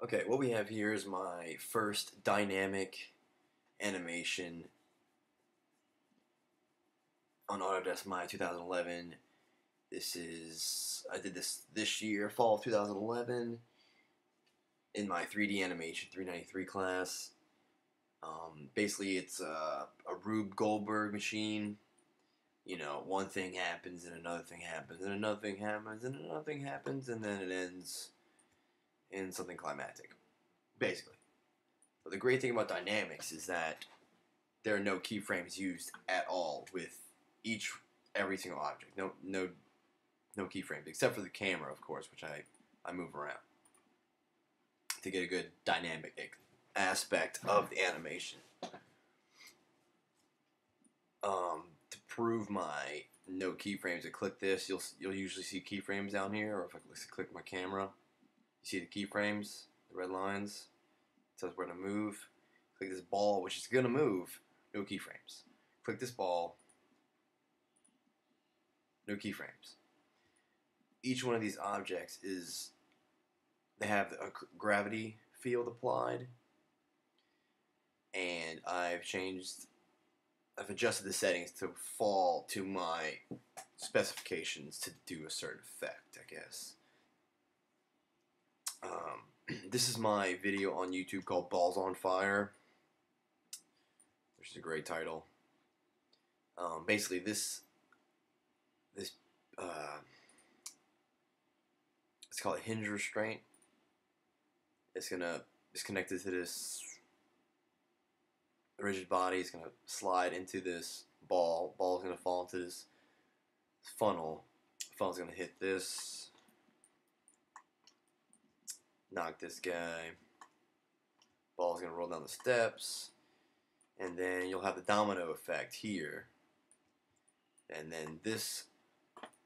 Okay, what we have here is my first dynamic animation on Autodesk My 2011. I did this year, fall of 2011, in my 3D animation 393 class. Basically, it's a Rube Goldberg machine. You know, one thing happens and another thing happens and another thing happens and another thing happens and then it ends in something climactic, basically. But the great thing about dynamics is that there are no keyframes used at all with every single object. No keyframes except for the camera, of course, which I move around to get a good dynamic aspect of the animation. To prove my no keyframes, I click this. You'll usually see keyframes down here, or if I click my camera, you see the keyframes, the red lines. It says where to move. Click this ball, which is gonna move. No keyframes. Click this ball. No keyframes. Each one of these objects they have a gravity field applied, and I've adjusted the settings to fall to my specifications to do a certain effect, I guess. This is my video on YouTube called Balls on Fire, which is a great title. Basically, this it's called a hinge restraint. It's connected to this rigid body. It's gonna slide into this ball. Ball's gonna fall into this funnel. Funnel's gonna hit this, knock this guy. Ball's gonna roll down the steps, and then you'll have the domino effect here. And then this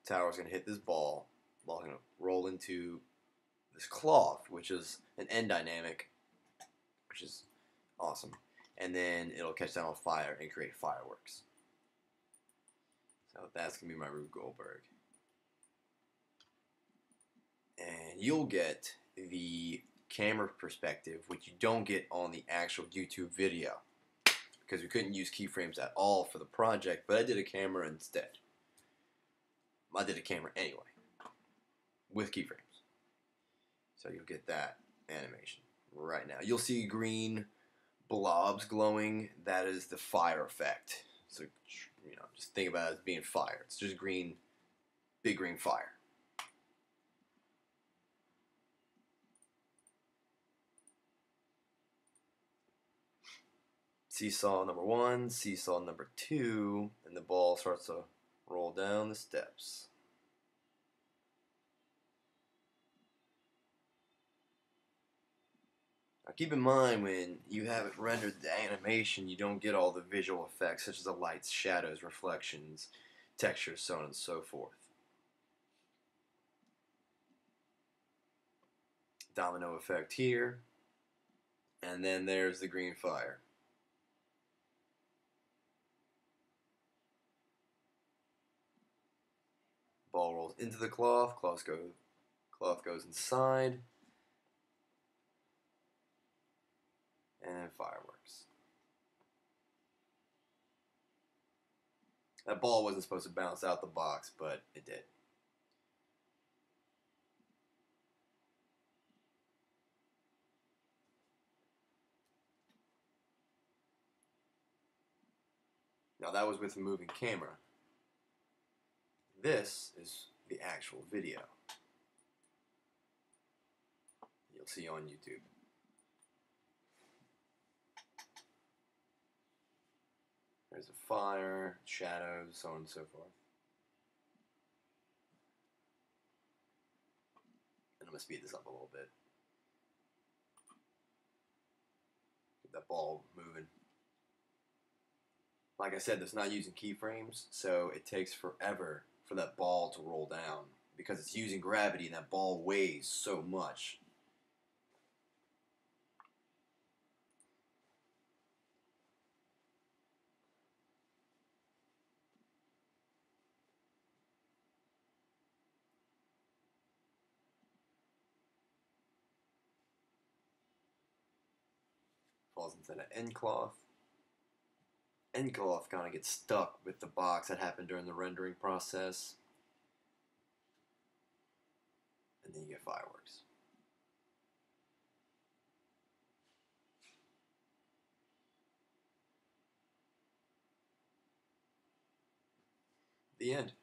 tower's gonna hit this ball. Ball's gonna roll into this cloth, which is an end dynamic, which is awesome. And then it'll catch down on fire and create fireworks. So that's gonna be my Rube Goldberg. And you'll get the camera perspective, which you don't get on the actual YouTube video, because we couldn't use keyframes at all for the project, but I did a camera instead. I did a camera anyway, with keyframes. So you'll get that animation right now. You'll see green blobs glowing. That is the fire effect. So, you know, just think about it as being fire. It's just green, big green fire. Seesaw number 1, seesaw number 2, and the ball starts to roll down the steps. Now keep in mind, when you have it rendered the animation, you don't get all the visual effects such as the lights, shadows, reflections, textures, so on and so forth. Domino effect here, and then there's the green fire. Ball rolls into the cloth, cloth goes inside, and then fireworks. That ball wasn't supposed to bounce out the box, but it did. Now that was with a moving camera. This is the actual video you'll see on YouTube. There's a fire, shadows, so on and so forth. And I'm going to speed this up a little bit. Get that ball moving. Like I said, it's not using keyframes, so it takes forever for that ball to roll down because it's using gravity and that ball weighs so much. then an end cloth. End cloth kind of gets stuck with the box. That happened during the rendering process. And then you get fireworks. The end.